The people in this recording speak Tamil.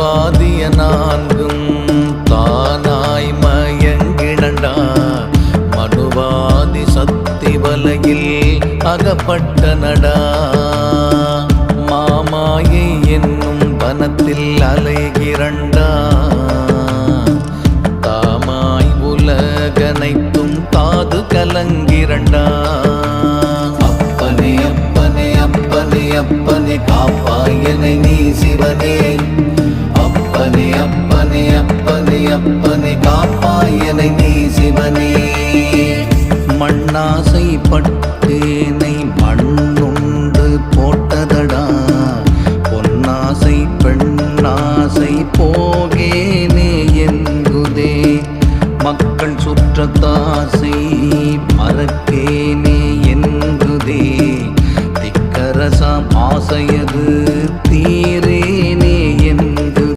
ஆதிய நான்கும் தானாய் மயங்கிடண்டா மனுவாதி சக்தி வலையில் அகப்பட்ட நடா மாமாயை என்னும் வனத்தில் அலைகிறண்டா தாமாய் உலகனைத்தும் காது கலங்கிறண்டா அப்பனே அப்பனே அப்பனே அப்பனே காப்பாயனை நீ சிவனே